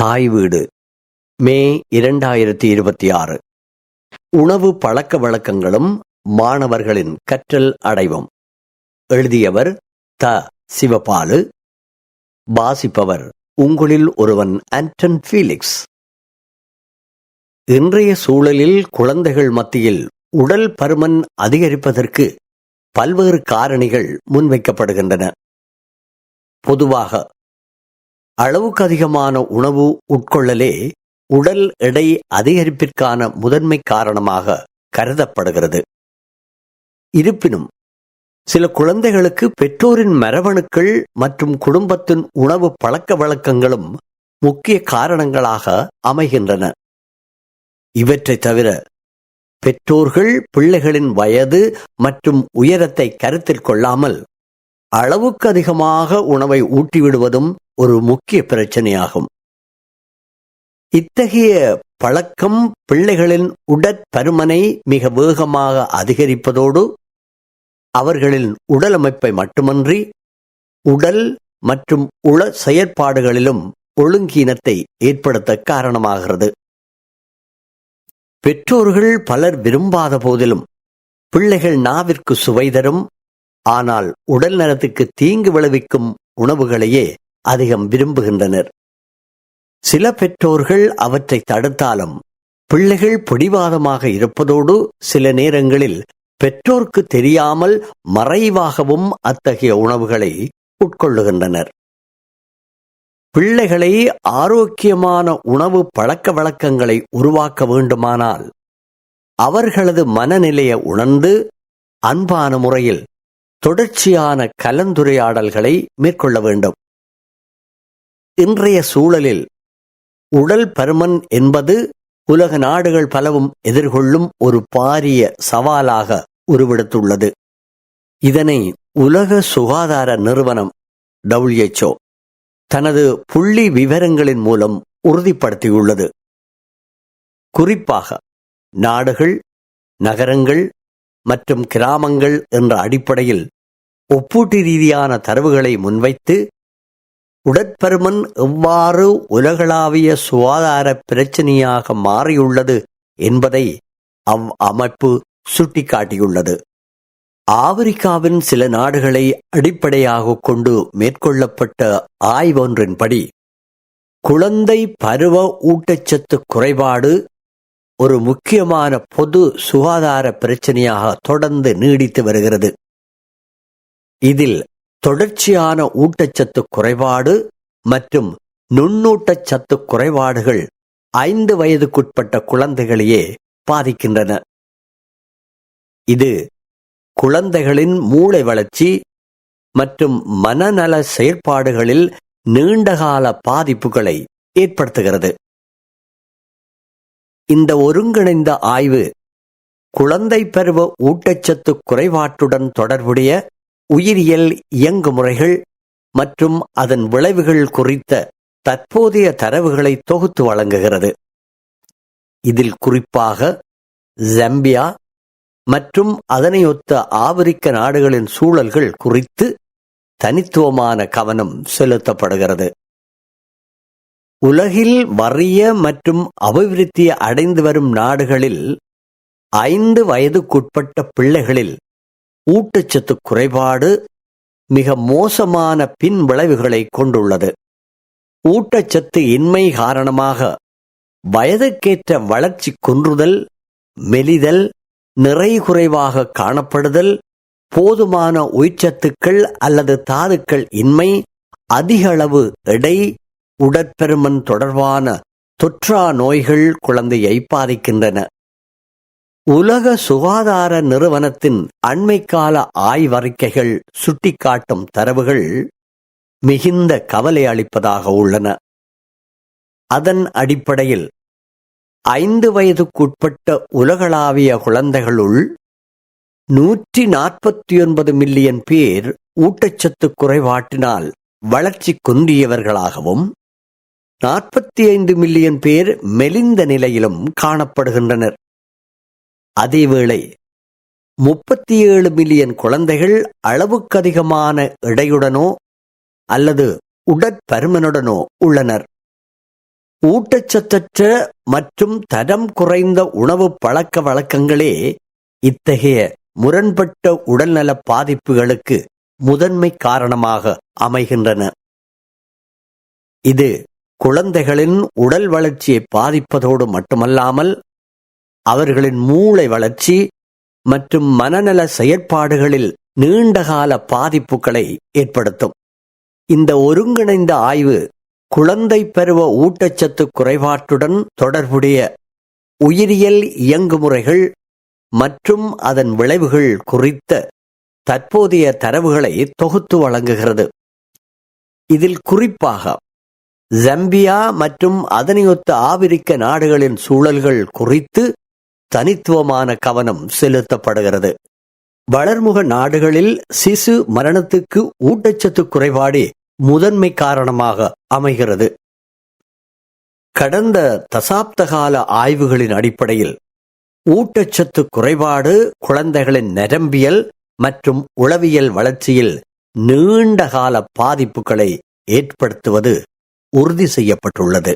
தாய் வீடு மே 2026. உணவு பழக்க வழக்கங்களும் மாணவர்களின் கற்றல் அடைவும். எழுதியவர் த. சிவபாலு. வாசிப்பவர் உங்களில் ஒருவன் ஆண்டன் ஃபீலிக்ஸ். இன்றைய சூழலில் குழந்தைகள் மத்தியில் உடல் பருமன் அதிகரிப்பதற்கு பல்வேறு காரணிகள் முன்வைக்கப்படுகின்றன. பொதுவாக அளவுக்கு அதிகமான உணவு உட்கொள்ளலே உடல் எடை அதிகரிப்பிற்கான முதன்மை காரணமாக கருதப்படுகிறது. இருப்பினும் சில குழந்தைகளுக்கு பெற்றோரின் மரபணுக்கள் மற்றும் குடும்பத்தின் உணவு பழக்க வழக்கங்களும் முக்கிய காரணங்களாக அமைகின்றன. இவற்றை தவிர பெற்றோர்கள் பிள்ளைகளின் வயது மற்றும் உயரத்தை கருத்தில் கொள்ளாமல் அளவுக்கு அதிகமாக உணவை ஊட்டிவிடுவதும் ஒரு முக்கிய பிரச்சனையாகும். இத்தகைய பழக்கம் பிள்ளைகளின் உடற்பருமனை மிக வேகமாக அதிகரிப்பதோடு அவர்களின் உடலமைப்பை மட்டுமன்றி உடல் மற்றும் உள செயற்பாடுகளிலும் ஒழுங்கீனத்தை ஏற்படுத்த காரணமாகிறது. பெற்றோர்கள் பலர் விரும்பாத போதிலும் பிள்ளைகள் நாவிற்கு சுவை தரும் ஆனால் உடல் நலத்துக்கு தீங்கு விளைவிக்கும் உணவுகளையே அதிகம் விரும்புகின்றனர். சில பெற்றோர்கள் அவற்றை தடுத்தாலும் பிள்ளைகள் பிடிவாதமாக இருப்பதோடு சில நேரங்களில் பெற்றோருக்கு தெரியாமல் மறைவாகவும் அத்தகைய உணவுகளை உட்கொள்ளுகின்றனர். பிள்ளைகளை ஆரோக்கியமான உணவு பழக்க வழக்கங்களை உருவாக்க வேண்டுமானால் அவர்களது மனநிலையை உணர்ந்து அன்பான முறையில் தொடர்ச்சியான கலந்துரையாடல்களை மேற்கொள்ள வேண்டும். இன்றைய சூழலில் உடல் பருமன் என்பது உலக நாடுகள் பலவும் எதிர்கொள்ளும் ஒரு பாரிய சவாலாக உருவெடுத்துள்ளது. இதனை உலக சுகாதார நிறுவனம் WHO தனது புள்ளி விவரங்களின் மூலம் உறுதிப்படுத்தியுள்ளது. குறிப்பாக நாடுகள், நகரங்கள் மற்றும் கிராமங்கள் என்ற அடிப்படையில் ஒப்பீட்டு ரீதியான தரவுகளை முன்வைத்து உடற்பருமன் எவ்வாறு உலகளாவிய சுகாதார பிரச்சினையாக மாறியுள்ளது என்பதை அமைப்பு சுட்டிக்காட்டியுள்ளது. ஆப்பிரிக்காவின் சில நாடுகளை அடிப்படையாக கொண்டு மேற்கொள்ளப்பட்ட ஆய்வொன்றின்படி குழந்தை பருவ ஊட்டச்சத்து குறைபாடு ஒரு முக்கியமான பொது சுகாதார பிரச்சனையாக தொடர்ந்து நீடித்து வருகிறது. இதில் தொடர்ச்சியான ஊட்டச்சத்து குறைபாடு மற்றும் நுண்ணூட்டச்சத்து குறைபாடுகள் 5 வயதுக்குட்பட்ட குழந்தைகளையே பாதிக்கின்றன. இது குழந்தைகளின் மூளை வளர்ச்சி மற்றும் மனநல செயற்பாடுகளில் நீண்டகால பாதிப்புகளை ஏற்படுத்துகிறது. இந்த ஒருங்கிணைந்த ஆய்வு குழந்தை பருவ ஊட்டச்சத்து குறைபாட்டுடன் தொடர்புடைய உயிரியல் இயங்குமுறைகள் மற்றும் அதன் விளைவுகள் குறித்த தற்போதைய தரவுகளை தொகுத்து வழங்குகிறது. இதில் குறிப்பாக ஜாம்பியா மற்றும் அதனையொத்த ஆப்பிரிக்க நாடுகளின் சூழல்கள் குறித்து தனித்துவமான கவனம் செலுத்தப்படுகிறது. உலகில் வறிய மற்றும் அபிவிருத்தி அடைந்து வரும் நாடுகளில் 5 வயதுக்குட்பட்ட பிள்ளைகளில் ஊட்டச்சத்து குறைபாடு மிக மோசமான பின் விளைவுகளை கொண்டுள்ளது. ஊட்டச்சத்து இன்மை காரணமாக வயதுக்கேற்ற வளர்ச்சி குன்றுதல், மெலிதல், நிறை குறைவாக காணப்படுதல், போதுமான உயிர்ச்சத்துக்கள் அல்லது தாதுக்கள் இன்மை, அதிக அளவு எடை, உடற்பருமன் தொடர்பான தொற்றா நோய்கள் குழந்தையை பாதிக்கின்றன. உலக சுகாதார நிறுவனத்தின் அண்மைக்கால ஆய்வறிக்கைகள் சுட்டிக்காட்டும் தரவுகள் மிகுந்த கவலை அளிப்பதாக உள்ளன. அதன் அடிப்படையில் 5 வயதுக்குட்பட்ட உலகளாவிய குழந்தைகளுள் 149 மில்லியன் பேர் ஊட்டச்சத்து குறைபாட்டினால் வளர்ச்சி குன்றியவர்களாகவும் 45 மில்லியன் பேர் மெலிந்த நிலையிலும் காணப்படுகின்றனர். அதேவேளை 37 மில்லியன் குழந்தைகள் அளவுக்கு அதிகமான எடையுடனோ அல்லது உடற்பருமனுடனோ உள்ளனர். ஊட்டச்சத்தற்ற மற்றும் தரம் குறைந்த உணவு பழக்க வழக்கங்களே இத்தகைய முரண்பட்ட உடல்நல பாதிப்புகளுக்கு முதன்மை காரணமாக அமைகின்றன. இது குழந்தைகளின் உடல் வளர்ச்சியை பாதிப்பதோடு மட்டுமல்லாமல் அவர்களின் மூளை வளர்ச்சி மற்றும் மனநல செயற்பாடுகளில் நீண்டகால பாதிப்புகளை ஏற்படுத்தும். இந்த ஒருங்கிணைந்த ஆய்வு குழந்தை பருவ ஊட்டச்சத்து குறைபாட்டுடன் தொடர்புடைய உயிரியல் இயங்குமுறைகள் மற்றும் அதன் விளைவுகள் குறித்த தற்போதைய தரவுகளை தொகுத்து வழங்குகிறது. இதில் குறிப்பாக ஜம்பியா மற்றும் அதனையொத்த ஆப்பிரிக்க நாடுகளின் சூழல்கள் குறித்து தனித்துவமான கவனம் செலுத்தப்படுகிறது. வளர்முக நாடுகளில் சிசு மரணத்துக்கு ஊட்டச்சத்து குறைபாடு முதன்மை காரணமாக அமைகிறது. கடந்த தசாப்தகால ஆய்வுகளின் அடிப்படையில் ஊட்டச்சத்து குறைபாடு குழந்தைகளின் நரம்பியல் மற்றும் உளவியல் வளர்ச்சியில் நீண்டகால பாதிப்புகளை ஏற்படுத்துவது உறுதி செய்யப்பட்டுள்ளது.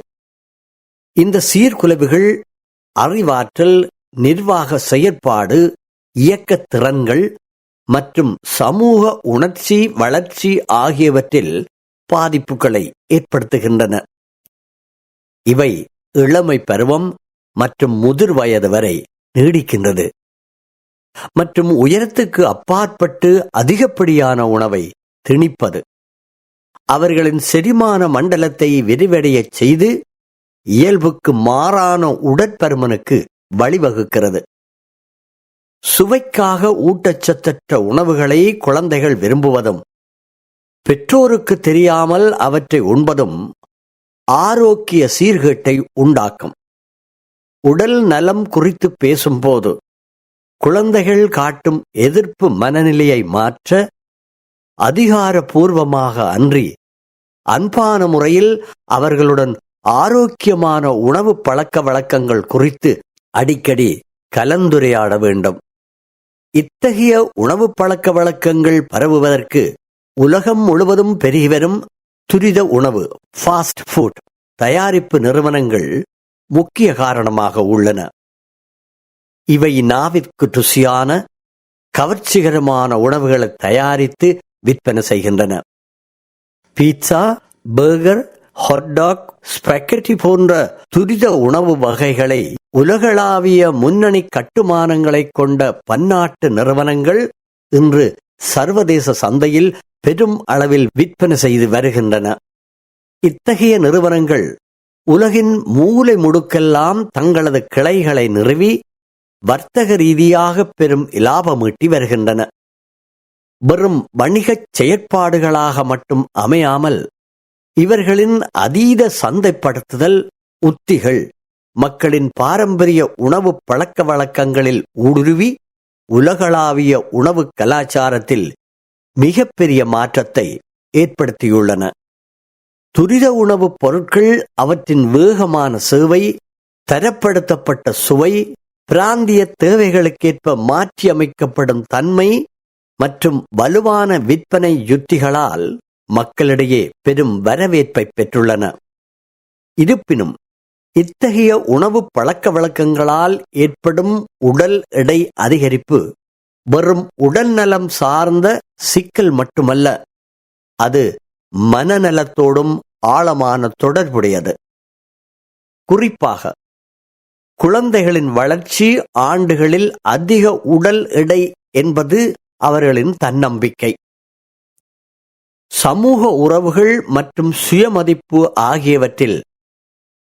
இந்த சீர்குலைவுகள் அறிவாற்றல், நிர்வாக செயற்பாடு, இயக்கத் திறன்கள் மற்றும் சமூக உணர்ச்சி வளர்ச்சி ஆகியவற்றில் பாதிப்புகளை ஏற்படுத்துகின்றன. இவை இளமை பருவம் மற்றும் முதிர் வயது வரை நீடிக்கின்றது மற்றும் உயரத்துக்கு அப்பாற்பட்டு அதிகப்படியான உணவை திணிப்பது அவர்களின் செரிமான மண்டலத்தை விரிவடையச் செய்து இயல்புக்கு மாறான உடற்பருமனுக்கு வழிவகுக்கிறது. சுவைக்காக ஊட்டச்சத்தற்ற உணவுகளை குழந்தைகள் விரும்புவதும் பெற்றோருக்கு தெரியாமல் அவற்றை உண்பதும் ஆரோக்கிய சீர்கேட்டை உண்டாக்கும். உடல் நலம் குறித்து பேசும்போது குழந்தைகள் காட்டும் எதிர்ப்பு மனநிலையை மாற்ற அதிகாரபூர்வமாக அன்றி அன்பான முறையில் அவர்களுடன் ஆரோக்கியமான உணவு பழக்க வழக்கங்கள் குறித்து அடிக்கடி கலந்துரையாட வேண்டும். இத்தகைய உணவு பழக்க வழக்கங்கள் பரவுவதற்கு உலகம் முழுவதும் பெருகி வரும் துரித உணவு ஃபாஸ்ட் ஃபுட் தயாரிப்பு நிறுவனங்கள் முக்கிய காரணமாக உள்ளன. இவை நாவிற்கு ருசியான கவர்ச்சிகரமான உணவுகளை தயாரித்து விற்பனை செய்கின்றன. பீட்சா, பர்கர், ஹாட்டாக், ஸ்பெகட்டி போன்ற துரித உணவு வகைகளை உலகளாவிய முன்னணி கட்டுமானங்களை கொண்ட பன்னாட்டு நிறுவனங்கள் இன்று சர்வதேச சந்தையில் பெரும் அளவில் விற்பனை செய்து வருகின்றன. இத்தகைய நிறுவனங்கள் உலகின் மூலை முடுக்கெல்லாம் தங்களது கிளைகளை நிறுவி வர்த்தக ரீதியாக பெரும் இலாபமீட்டி வருகின்றன. வெறும் வணிகச் செயற்பாடுகளாக மட்டும் அமையாமல் இவர்களின் அதீத சந்தைப்படுத்துதல் உத்திகள் மக்களின் பாரம்பரிய உணவு பழக்க வழக்கங்களில் ஊடுருவி உலகளாவிய உணவு கலாச்சாரத்தில் மிகப்பெரிய மாற்றத்தை ஏற்படுத்தியுள்ளன. துரித உணவுப் பொருட்கள் அவற்றின் வேகமான சேவை, தரப்படுத்தப்பட்ட சுவை, பிராந்திய தேவைகளுக்கேற்ப மாற்றியமைக்கப்படும் தன்மை மற்றும் வலுவான விற்பனை யுத்திகளால் மக்களிடையே பெரும் வரவேற்பை பெற்றுள்ளன. இருப்பினும் இத்தகைய உணவு பழக்க வழக்கங்களால் ஏற்படும் உடல் எடை அதிகரிப்பு வெறும் உடல் நலம் சார்ந்த சிக்கல் மட்டுமல்ல, அது மனநலத்தோடும் ஆழமான தொடர்புடையது. குறிப்பாக குழந்தைகளின் வளர்ச்சி ஆண்டுகளில் அதிக உடல் எடை என்பது அவர்களின் தன்னம்பிக்கை, சமூக உறவுகள் மற்றும் சுயமதிப்பு ஆகியவற்றில்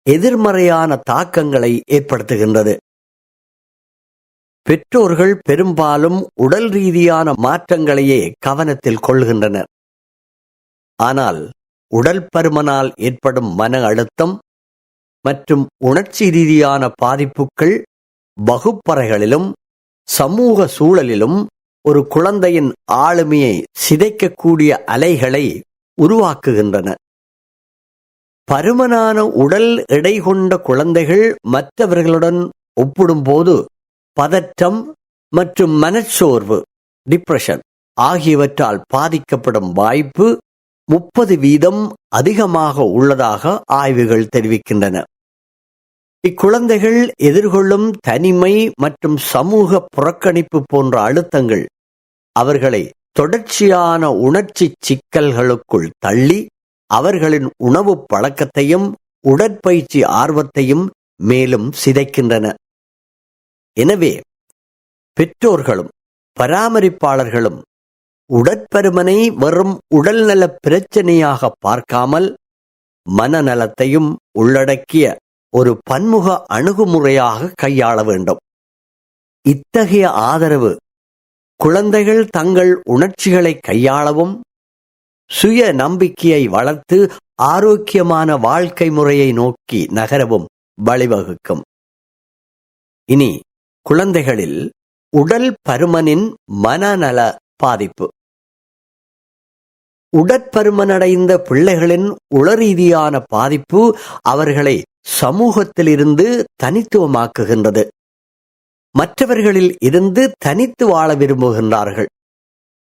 எதிர்மறையான தாக்கங்களை ஏற்படுத்துகின்றது. பெற்றோர்கள் பெரும்பாலும் உடல் ரீதியான மாற்றங்களையே கவனத்தில் கொள்கின்றனர். ஆனால் உடல் பருமனால் ஏற்படும் மன அழுத்தம் மற்றும் உணர்ச்சி ரீதியான பாதிப்புகள் வகுப்பறைகளிலும் சமூக சூழலிலும் ஒரு குழந்தையின் ஆளுமையை சிதைக்கக்கூடிய அலைகளை உருவாக்குகின்றன. பருமனான உடல் எடை கொண்ட குழந்தைகள் மற்றவர்களுடன் ஒப்பிடும்போது பதற்றம் மற்றும் மனச்சோர்வு டிப்ரெஷன் ஆகியவற்றால் பாதிக்கப்படும் வாய்ப்பு 30% அதிகமாக உள்ளதாக ஆய்வுகள் தெரிவிக்கின்றன. இக்குழந்தைகள் எதிர்கொள்ளும் தனிமை மற்றும் சமூக புறக்கணிப்பு போன்ற அழுத்தங்கள் அவர்களை தொடர்ச்சியான உணர்ச்சி சிக்கல்களுக்குள் தள்ளி அவர்களின் உணவு பழக்கத்தையும் உடற்பயிற்சி ஆர்வத்தையும் மேலும் சிதைக்கின்றன. எனவே பெற்றோர்களும் பராமரிப்பாளர்களும் உடற்பருமனை வெறும் உடல்நல பிரச்சனையாக பார்க்காமல் மனநலத்தையும் உள்ளடக்கிய ஒரு பன்முக அணுகுமுறையாக கையாள வேண்டும். இத்தகைய ஆதரவு குழந்தைகள் தங்கள் உணர்ச்சிகளை கையாளவும் சுய நம்பிக்கையை வளர்த்து ஆரோக்கியமான வாழ்க்கை முறையை நோக்கி நகரவும் வழிவகுக்கும். இனி குழந்தைகளில் உடல் பருமனின் மனநல பாதிப்பு. உடற்பருமனடைந்த பிள்ளைகளின் உளரீதியான பாதிப்பு அவர்களை சமூகத்திலிருந்து தனித்துவமாக்குகின்றது. மற்றவர்களில் இருந்து தனித்து வாழ விரும்புகின்றார்கள்.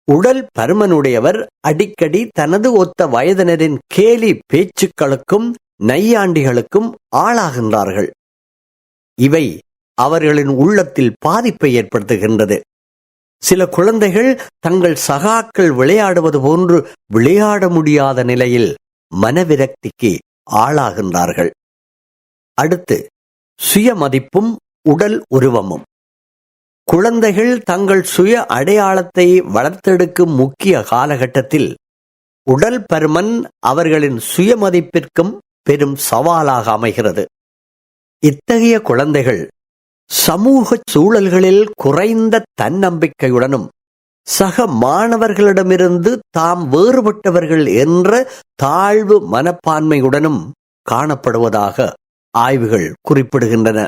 உடல் பருமனுடையவர் அடிக்கடி தனது ஒத்த வயதினரின் கேலி பேச்சுக்களுக்கும் நையாண்டிகளுக்கும் ஆளாகின்றார்கள். இவை அவர்களின் உள்ளத்தில் பாதிப்பை ஏற்படுத்துகின்றது. சில குழந்தைகள் தங்கள் சகாக்கள் விளையாடுவது போன்று விளையாட முடியாத நிலையில் மனவிரக்திக்கு ஆளாகின்றார்கள். அடுத்து சுயமதிப்பும் உடல் உருவமும். குழந்தைகள் தங்கள் சுய அடையாளத்தை வளர்த்தெடுக்கும் முக்கிய காலகட்டத்தில் உடல் பருமன் அவர்களின் சுயமதிப்பிற்கும் பெரும் சவாலாக அமைகிறது. இத்தகைய குழந்தைகள் சமூக சூழல்களில் குறைந்த தன்னம்பிக்கையுடனும் சக மாணவர்களிடமிருந்து தாம் வேறுபட்டவர்கள் என்ற தாழ்வு மனப்பான்மையுடனும் காணப்படுவதாக ஆய்வுகள் குறிப்பிடுகின்றன.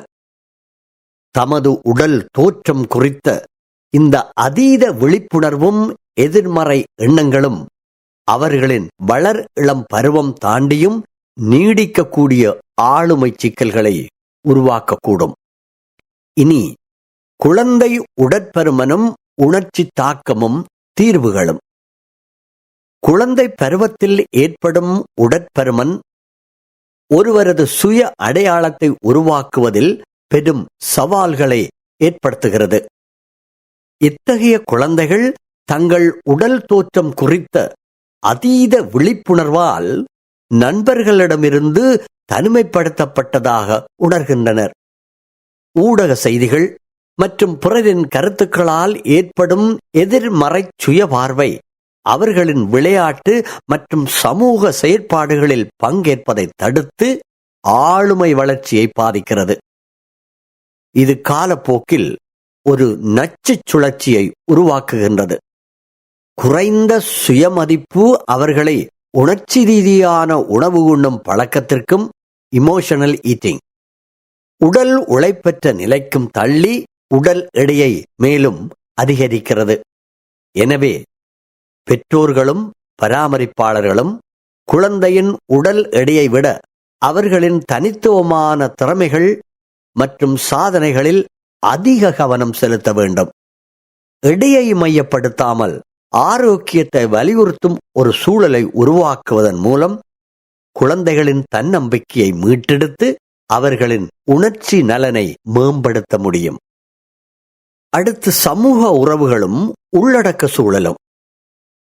தமது உடல் தோற்றம் குறித்த இந்த அதீத விழிப்புணர்வும் எதிர்மறை எண்ணங்களும் அவர்களின் வளர் இளம் பருவம் தாண்டியும் நீடிக்கக்கூடிய ஆளுமை சிக்கல்களை உருவாக்கக்கூடும். இனி குழந்தை உடற்பருமனும் உணர்ச்சி தாக்கமும் தீர்வுகளும். குழந்தை பருவத்தில் ஏற்படும் உடற்பருமன் ஒருவரது சுய அடையாளத்தை உருவாக்குவதில் பெரும் சவால்களை ஏற்படுத்துகிறது. இத்தகைய குழந்தைகள் தங்கள் உடல் தோற்றம் குறித்த அதீத விழிப்புணர்வால் நண்பர்களிடமிருந்து தனிமைப்படுத்தப்பட்டதாக உணர்கின்றனர். ஊடக செய்திகள் மற்றும் பிறரின் கருத்துக்களால் ஏற்படும் எதிர்மறை சுயபார்வை அவர்களின் விளையாட்டு மற்றும் சமூக செயற்பாடுகளில் பங்கேற்பதை தடுத்து ஆளுமை வளர்ச்சியை பாதிக்கிறது. இது காலப்போக்கில் ஒரு நச்சு சுழற்சியை உருவாக்குகின்றது. குறைந்த சுயமதிப்பு அவர்களை உணர்ச்சி ரீதியான உணவு உண்ணும் பழக்கத்திற்கும் இமோஷனல் ஈட்டிங் உடல் உழைப்பற்ற நிலைக்கும் தள்ளி உடல் எடையை மேலும் அதிகரிக்கிறது. எனவே பெற்றோர்களும் பராமரிப்பாளர்களும் குழந்தையின் உடல் எடையை விட அவர்களின் தனித்துவமான திறமைகள் மற்றும் சாதனைகளில் அதிக கவனம் செலுத்த வேண்டும். எடையை மையப்படுத்தாமல் ஆரோக்கியத்தை வலியுறுத்தும் ஒரு சூழலை உருவாக்குவதன் மூலம் குழந்தைகளின் தன்னம்பிக்கையை மீட்டெடுத்து அவர்களின் உணர்ச்சி நலனை மேம்படுத்த முடியும். அடுத்து சமூக உறவுகளும் உள்ளடக்க சூழலும்.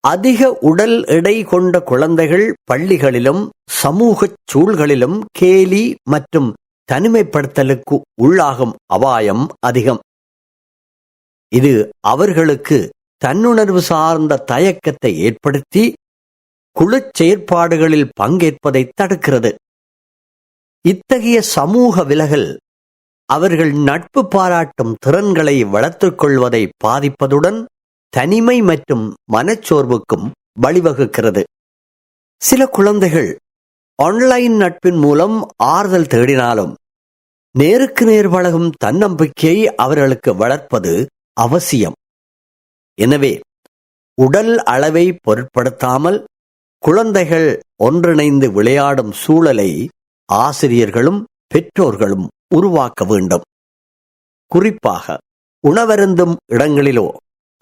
அதிக உடல் எடை கொண்ட குழந்தைகள் பள்ளிகளிலும் சமூக சூழல்களிலும் கேலி மற்றும் தனிமைப்படுத்தலுக்கு உள்ளாகும் அபாயம் அதிகம். இது அவர்களுக்கு தன்னுணர்வு சார்ந்த தயக்கத்தை ஏற்படுத்தி குழு செயற்பாடுகளில் பங்கேற்பதை தடுக்கிறது. இத்தகைய சமூக விலகல் அவர்கள் நட்பு பாராட்டும் திறன்களை வளர்த்துக் கொள்வதை பாதிப்பதுடன் தனிமை மற்றும் மனச்சோர்வுக்கும் வழிவகுக்கிறது. சில குழந்தைகள் ஆன்லைன் நட்பின் மூலம் ஆறுதல் தேடினாலும் நேருக்கு நேர் பழகும் தன்னம்பிக்கையை அவர்களுக்கு வளர்ப்பது அவசியம். எனவே உடல் அளவை பொருட்படுத்தாமல் குழந்தைகள் ஒன்றிணைந்து விளையாடும் சூழலை ஆசிரியர்களும் பெற்றோர்களும் உருவாக்க வேண்டும். குறிப்பாக உணவருந்தும் இடங்களிலோ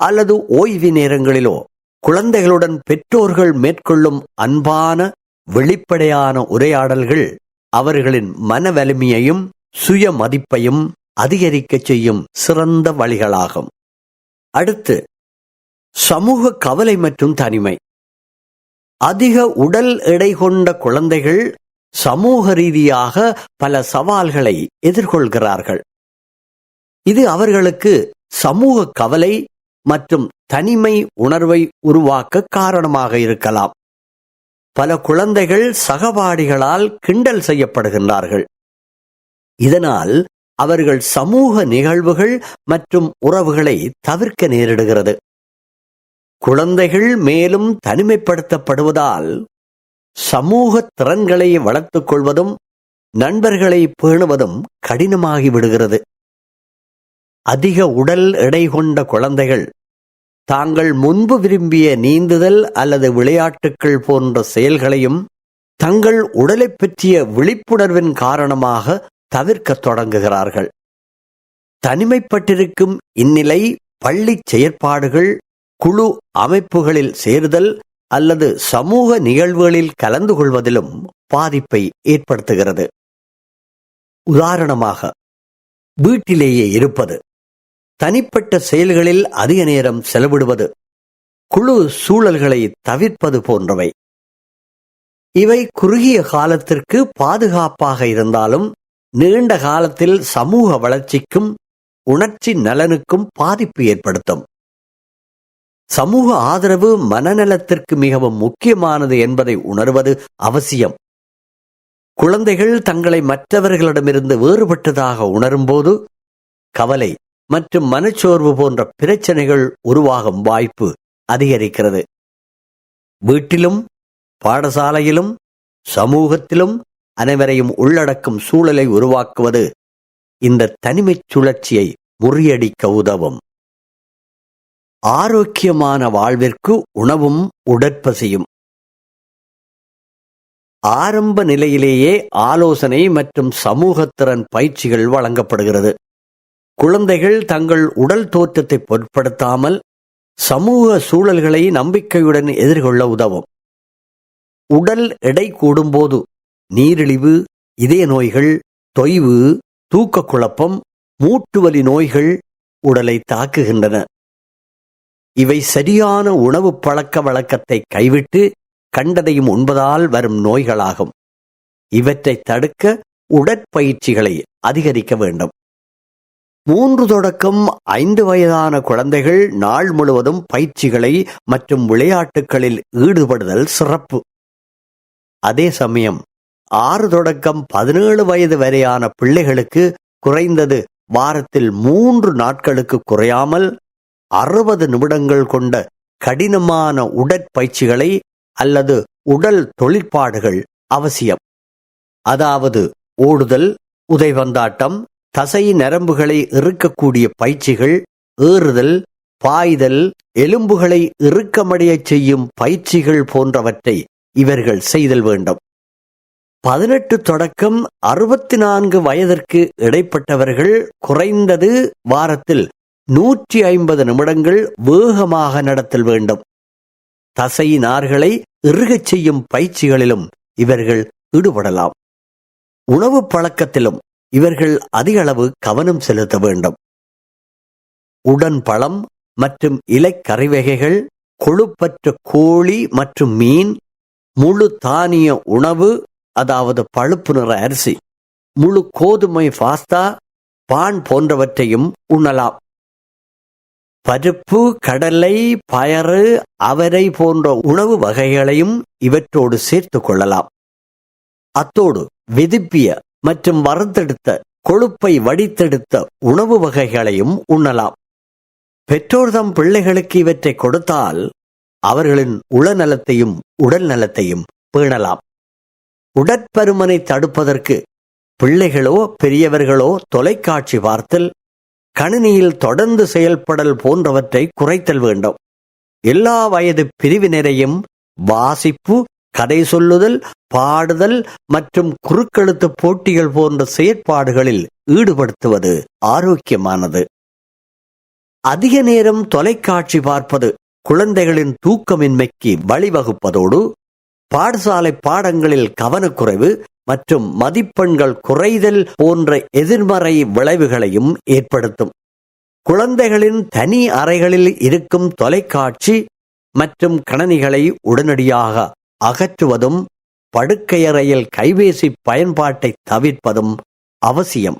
அல்லது ஓய்வு நேரங்களிலோ குழந்தைகளுடன் பெற்றோர்கள் மேற்கொள்ளும் அன்பான வெளிப்படையான உரையாடல்கள் அவர்களின் மன வலிமையையும் சுய மதிப்பையும் அதிகரிக்கச் செய்யும் சிறந்த வழிகளாகும். அடுத்து, சமூக கவலை மற்றும் தனிமை. அதிக உடல் எடை கொண்ட குழந்தைகள் சமூக ரீதியாக பல சவால்களை எதிர்கொள்கிறார்கள். இது அவர்களுக்கு சமூக கவலை மற்றும் தனிமை உணர்வை உருவாக்க காரணமாக இருக்கலாம். பல குழந்தைகள் சகபாடிகளால் கிண்டல் செய்யப்படுகின்றார்கள். இதனால் அவர்கள் சமூக நிகழ்வுகள் மற்றும் உறவுகளை தவிர்க்க நேரிடுகிறது. குழந்தைகள் மேலும் தனிமைப்படுத்தப்படுவதால் சமூக திறன்களை வளர்த்துக் கொள்வதும் நண்பர்களை பேணுவதும் கடினமாகிவிடுகிறது. அதிக உடல் எடை கொண்ட குழந்தைகள் தாங்கள் முன்பு விரும்பிய நீந்துதல் அல்லது விளையாட்டுக்கள் போன்ற செயல்களையும் தங்கள் உடலை பற்றிய விழிப்புணர்வின் காரணமாக தவிர்க்க தொடங்குகிறார்கள். தனிமைப்பட்டிருக்கும் இந்நிலை பள்ளி செயற்பாடுகள், குழு அமைப்புகளில் சேருதல் அல்லது சமூக நிகழ்வுகளில் கலந்து கொள்வதிலும் பாதிப்பை ஏற்படுத்துகிறது. உதாரணமாக, வீட்டிலேயே இருப்பது, தனிப்பட்ட செயல்களில் அதிக நேரம் செலவிடுவது, குழு சூழல்களை தவிர்ப்பது போன்றவை. இவை குறுகிய காலத்திற்கு பாதுகாப்பாக இருந்தாலும் நீண்ட காலத்தில் சமூக வளர்ச்சிக்கும் உணர்ச்சி நலனுக்கும் பாதிப்பு ஏற்படுத்தும். சமூக ஆதரவு மனநலத்திற்கு மிகவும் முக்கியமானது என்பதை உணர்வது அவசியம். குழந்தைகள் தங்களை மற்றவர்களிடமிருந்து வேறுபட்டதாக உணரும்போது கவலை மற்றும் மனச்சோர்வு போன்ற பிரச்சனைகள் உருவாகும் வாய்ப்பு அதிகரிக்கிறது. வீட்டிலும் பாடசாலையிலும் சமூகத்திலும் அனைவரையும் உள்ளடக்கும் சூழலை உருவாக்குவது இந்த தனிமைச் சுழற்சியை முறியடிக்க உதவும். ஆரோக்கியமான வாழ்விற்கு உணவும் உடற்பசியும். ஆரம்ப நிலையிலேயே ஆலோசனை மற்றும் சமூகத்திறன் பயிற்சிகள் வழங்கப்படுகிறது. குழந்தைகள் தங்கள் உடல் தோற்றத்தை பொருட்படுத்தாமல் சமூக சூழல்களை நம்பிக்கையுடன் எதிர்கொள்ள உதவும். உடல் எடை கூடும்போது நீரிழிவு, இதய நோய்கள், தொய்வு, தூக்க குழப்பம், மூட்டுவலி நோய்கள் உடலை தாக்குகின்றன. இவை சரியான உணவு பழக்க வழக்கத்தை கைவிட்டு கண்டதையும் உண்பதால் வரும் நோய்களாகும். இவற்றை தடுக்க உடற்பயிற்சிகளை அதிகரிக்க வேண்டும். 3 தொடக்கம் 5 வயதான குழந்தைகள் நாள் முழுவதும் பயிற்சிகளை மற்றும் விளையாட்டுகளில் ஈடுபடுதல் சிறப்பு. அதே சமயம் 6 தொடக்கம் 17 வயது வரையான பிள்ளைகளுக்கு குறைந்தது வாரத்தில் 3 நாட்களுக்கு குறையாமல் 60 நிமிடங்கள் கொண்ட கடினமான உடற்பயிற்சிகளை அல்லது உடல் தொழிற்பாடுகள் அவசியம். அதாவது ஓடுதல், உதைபந்தாட்டம், தசை நரம்புகளை இறுக்கக்கூடிய பயிற்சிகள், ஏறுதல், பாய்தல், எலும்புகளை இறுக்கமடையச் செய்யும் பயிற்சிகள் போன்றவற்றை இவர்கள் செய்தல் வேண்டும். 18 தொடக்கம் 64 வயதிற்கு இடைப்பட்டவர்கள் குறைந்தது வாரத்தில் 150 நிமிடங்கள் வேகமாக நடத்தல் வேண்டும். தசை நார்களை இறுகச் செய்யும் பயிற்சிகளிலும் இவர்கள் ஈடுபடலாம். உணவு பழக்கத்திலும் இவர்கள் அதிக அளவு கவனம் செலுத்த வேண்டும். உடன் பழம் மற்றும் இலைக்கறி வகைகள், கொழுப்பற்ற கோழி மற்றும் மீன், முழு தானிய உணவு அதாவது பழுப்பு நிற அரிசி, முழு கோதுமை பாஸ்தா, பான் போன்றவற்றையும் உண்ணலாம். பருப்பு, கடலை, பயறு, அவரை போன்ற உணவு வகைகளையும் இவற்றோடு சேர்த்துக் கொள்ளலாம். அத்தோடு வெதுப்பிய மற்றும் வறுத்தெடுத்த கொழுப்பை வடித்தெடுத்த உணவு வகைகளையும் உண்ணலாம். பெற்றோர் தம் பிள்ளைகளுக்கு இவற்றை கொடுத்தால் அவர்களின் உளநலத்தையும் உடல் நலத்தையும் பேணலாம். உடற்பருமனை தடுப்பதற்கு பிள்ளைகளோ பெரியவர்களோ தொலைக்காட்சி பார்த்தல், கணினியில் தொடர்ந்து செயல்படல் போன்றவற்றை குறைத்தல் வேண்டும். எல்லா வயது பிரிவினரையும் வாசிப்பு, கதை சொல்லுதல், பாடுதல் மற்றும் குறுக்கெழுத்து போட்டிகள் போன்ற செயற்பாடுகளில் ஈடுபடுத்துவது ஆரோக்கியமானது. அதிக நேரம் தொலைக்காட்சி பார்ப்பது குழந்தைகளின் தூக்கமின்மைக்கு வழிவகுப்பதோடு பாடசாலை பாடங்களில் கவனக்குறைவு மற்றும் மதிப்பெண்கள் குறைதல் போன்ற எதிர்மறை விளைவுகளையும் ஏற்படுத்தும். குழந்தைகளின் தனி அறைகளில் இருக்கும் தொலைக்காட்சி மற்றும் கணனிகளை உடனடியாக அகற்றுவதும் படுக்கையறையில் கைபேசி பயன்பாட்டை தவிர்ப்பதும் அவசியம்.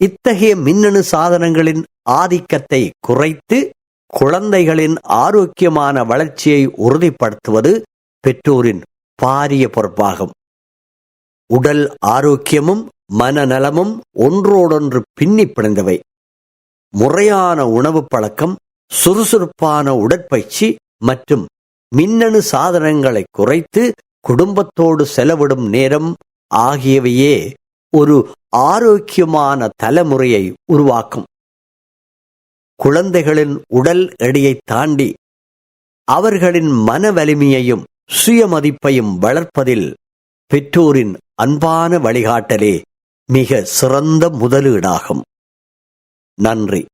இத்தகைய மின்னணு சாதனங்களின் ஆதிக்கத்தை குறைத்து குழந்தைகளின் ஆரோக்கியமான வளர்ச்சியை உறுதிப்படுத்துவது பெற்றோரின் பாரிய பொறுப்பாகும். உடல் ஆரோக்கியமும் மனநலமும் ஒன்றோடொன்று பின்னி பிணைந்தவை. முறையான உணவு பழக்கம், சுறுசுறுப்பான உடற்பயிற்சி மற்றும் மின்னணு சாதனங்களை குறைத்து குடும்பத்தோடு செலவிடும் நேரம் ஆகியவையே ஒரு ஆரோக்கியமான தலைமுறையை உருவாக்கும். குழந்தைகளின் உடல் எடையை தாண்டி அவர்களின் மன வலிமையையும் சுயமதிப்பையும் வளர்ப்பதில் பெற்றோரின் அன்பான வழிகாட்டலே மிக சிறந்த முதலீடாகும். நன்றி.